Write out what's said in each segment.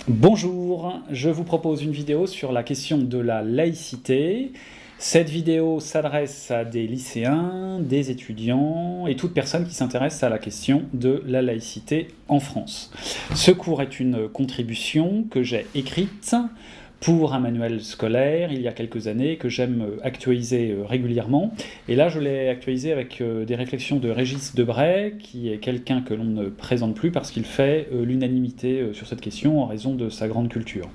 Bonjour, je vous propose une vidéo sur la question de la laïcité. Cette vidéo s'adresse à des lycéens, des étudiants et toute personne qui s'intéresse à la question de la laïcité en France. Ce cours est une contribution que j'ai écrite pour un manuel scolaire il y a quelques années que j'aime actualiser régulièrement. Et là, je l'ai actualisé avec des réflexions de Régis Debray, qui est quelqu'un que l'on ne présente plus parce qu'il fait l'unanimité sur cette question en raison de sa grande culture.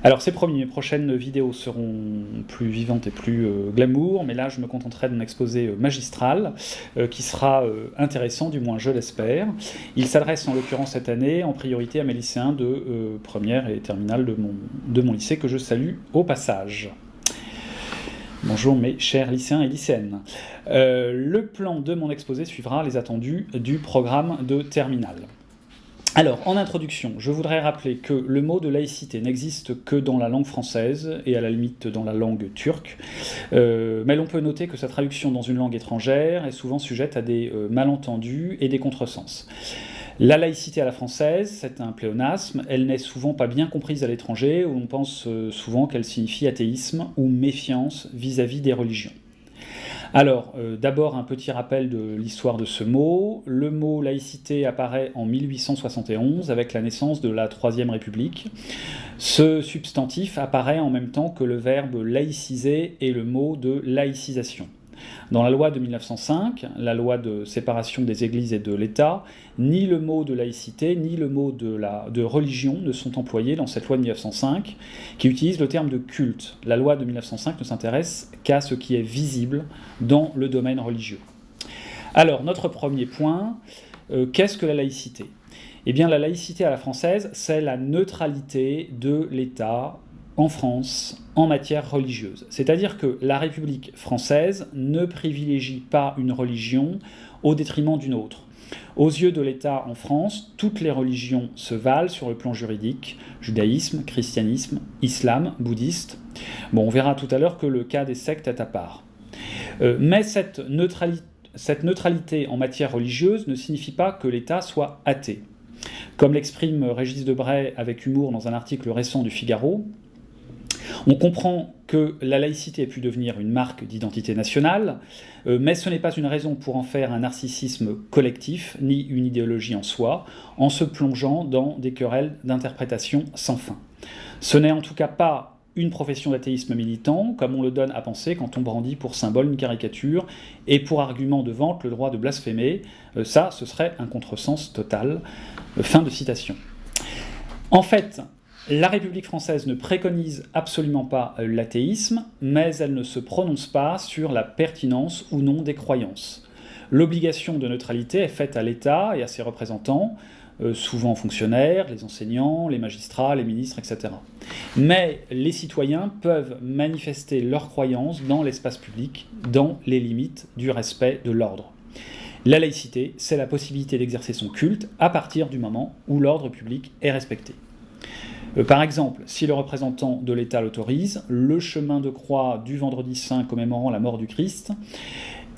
Alors ces prochaines vidéos seront plus vivantes et plus glamour, mais là je me contenterai d'un exposé magistral qui sera intéressant, du moins je l'espère. Il s'adresse en l'occurrence cette année en priorité à mes lycéens de première et terminale de mon lycée que je salue au passage. Bonjour mes chers lycéens et lycéennes. Le plan de mon exposé suivra les attendus du programme de terminale. Alors, en introduction, je voudrais rappeler que le mot de laïcité n'existe que dans la langue française et à la limite dans la langue turque, mais l'on peut noter que sa traduction dans une langue étrangère est souvent sujette à des malentendus et des contresens. La laïcité à la française, c'est un pléonasme, elle n'est souvent pas bien comprise à l'étranger, où l'on pense souvent qu'elle signifie athéisme ou méfiance vis-à-vis des religions. Alors, d'abord un petit rappel de l'histoire de ce mot. Le mot laïcité apparaît en 1871 avec la naissance de la Troisième République. Ce substantif apparaît en même temps que le verbe laïciser et le mot de laïcisation. Dans la loi de 1905, la loi de séparation des églises et de l'État, ni le mot de laïcité ni le mot de religion ne sont employés dans cette loi de 1905, qui utilise le terme de culte. La loi de 1905 ne s'intéresse qu'à ce qui est visible dans le domaine religieux. Alors, notre premier point, qu'est-ce que la laïcité ? Eh bien, la laïcité à la française, c'est la neutralité de l'État en France en matière religieuse. C'est-à-dire que la République française ne privilégie pas une religion au détriment d'une autre. Aux yeux de l'État en France, toutes les religions se valent sur le plan juridique, judaïsme, christianisme, islam, bouddhiste. Bon, on verra tout à l'heure que le cas des sectes est à part. Mais cette neutralité en matière religieuse ne signifie pas que l'État soit athée. Comme l'exprime Régis Debray avec humour dans un article récent du Figaro, on comprend que la laïcité ait pu devenir une marque d'identité nationale, mais ce n'est pas une raison pour en faire un narcissisme collectif, ni une idéologie en soi, en se plongeant dans des querelles d'interprétation sans fin. Ce n'est en tout cas pas une profession d'athéisme militant, comme on le donne à penser quand on brandit pour symbole une caricature et pour argument de vente le droit de blasphémer. Ça, ce serait un contresens total. Fin de citation. En fait, la République française ne préconise absolument pas l'athéisme, mais elle ne se prononce pas sur la pertinence ou non des croyances. L'obligation de neutralité est faite à l'État et à ses représentants, souvent fonctionnaires, les enseignants, les magistrats, les ministres, etc. Mais les citoyens peuvent manifester leurs croyances dans l'espace public, dans les limites du respect de l'ordre. La laïcité, c'est la possibilité d'exercer son culte à partir du moment où l'ordre public est respecté. Par exemple, si le représentant de l'État l'autorise, le chemin de croix du vendredi saint commémorant la mort du Christ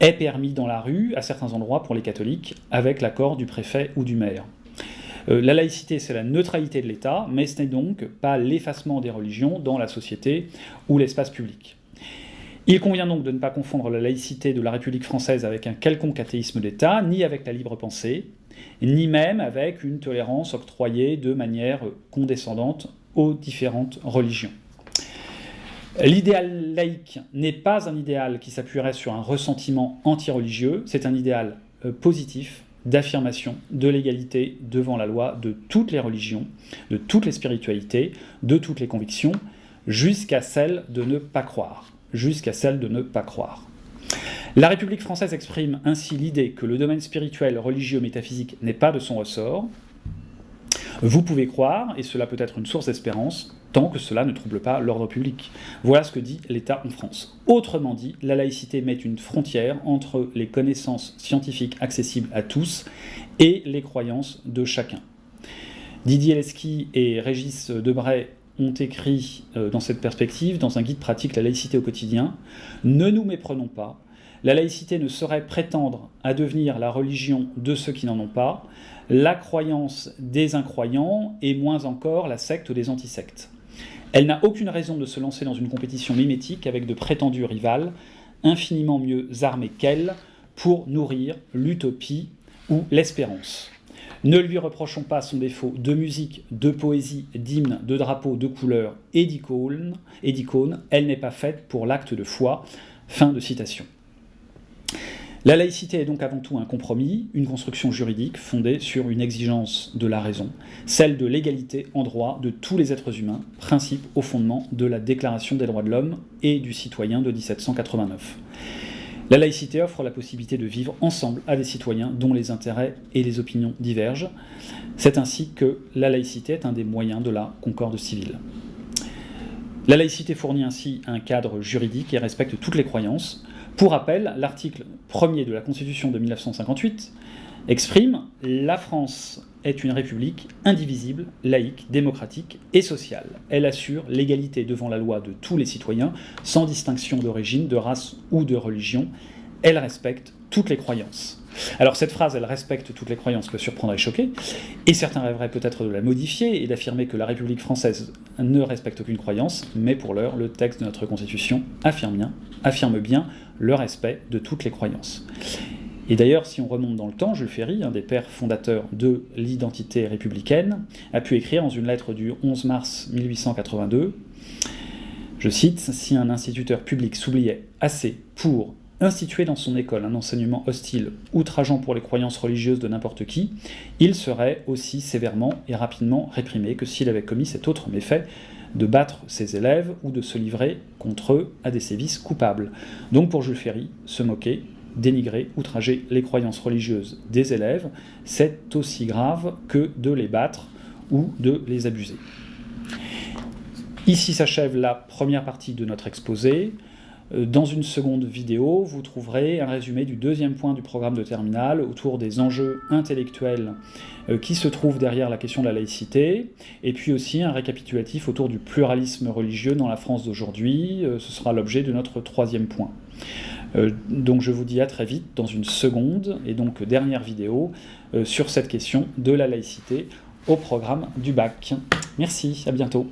est permis dans la rue, à certains endroits pour les catholiques, avec l'accord du préfet ou du maire. La laïcité, c'est la neutralité de l'État, mais ce n'est donc pas l'effacement des religions dans la société ou l'espace public. Il convient donc de ne pas confondre la laïcité de la République française avec un quelconque athéisme d'État, ni avec la libre pensée, ni même avec une tolérance octroyée de manière condescendante aux différentes religions. L'idéal laïque n'est pas un idéal qui s'appuierait sur un ressentiment anti-religieux, c'est un idéal positif d'affirmation de l'égalité devant la loi de toutes les religions, de toutes les spiritualités, de toutes les convictions, jusqu'à celle de ne pas croire. La République française exprime ainsi l'idée que le domaine spirituel, religieux, métaphysique n'est pas de son ressort. Vous pouvez croire, et cela peut être une source d'espérance, tant que cela ne trouble pas l'ordre public. Voilà ce que dit l'État en France. Autrement dit, la laïcité met une frontière entre les connaissances scientifiques accessibles à tous et les croyances de chacun. Didier Lesky et Régis Debray ont écrit dans cette perspective, dans un guide pratique La laïcité au quotidien, « Ne nous méprenons pas, La laïcité ne saurait prétendre à devenir la religion de ceux qui n'en ont pas, la croyance des incroyants et moins encore la secte des antisectes. Elle n'a aucune raison de se lancer dans une compétition mimétique avec de prétendus rivales, infiniment mieux armés qu'elle, pour nourrir l'utopie ou l'espérance. Ne lui reprochons pas son défaut de musique, de poésie, d'hymne, de drapeau, de couleurs et d'icônes. Elle n'est pas faite pour l'acte de foi. Fin de citation. La laïcité est donc avant tout un compromis, une construction juridique fondée sur une exigence de la raison, celle de l'égalité en droit de tous les êtres humains, principe au fondement de la Déclaration des droits de l'homme et du citoyen de 1789. La laïcité offre la possibilité de vivre ensemble à des citoyens dont les intérêts et les opinions divergent. C'est ainsi que la laïcité est un des moyens de la concorde civile. La laïcité fournit ainsi un cadre juridique et respecte toutes les croyances. Pour rappel, l'article 1er de la Constitution de 1958 exprime « La France est une république indivisible, laïque, démocratique et sociale. Elle assure l'égalité devant la loi de tous les citoyens, sans distinction d'origine, de race ou de religion. Elle respecte toutes les croyances. » Alors cette phrase « elle respecte toutes les croyances » peut surprendre et choquer, et certains rêveraient peut-être de la modifier et d'affirmer que la République française ne respecte aucune croyance, mais pour l'heure, le texte de notre Constitution affirme bien le respect de toutes les croyances. Et d'ailleurs, si on remonte dans le temps, Jules Ferry, un des pères fondateurs de l'identité républicaine, a pu écrire dans une lettre du 11 mars 1882, je cite, « Si un instituteur public s'oubliait assez pour instituer dans son école un enseignement hostile, outrageant pour les croyances religieuses de n'importe qui, il serait aussi sévèrement et rapidement réprimé que s'il avait commis cet autre méfait, de battre ses élèves ou de se livrer contre eux à des sévices coupables. » Donc pour Jules Ferry, se moquer, dénigrer, outrager les croyances religieuses des élèves, c'est aussi grave que de les battre ou de les abuser. Ici s'achève la première partie de notre exposé. Dans une seconde vidéo, vous trouverez un résumé du deuxième point du programme de terminale autour des enjeux intellectuels qui se trouvent derrière la question de la laïcité, et puis aussi un récapitulatif autour du pluralisme religieux dans la France d'aujourd'hui. Ce sera l'objet de notre troisième point. Donc je vous dis à très vite dans une seconde et donc dernière vidéo sur cette question de la laïcité au programme du bac. Merci, à bientôt.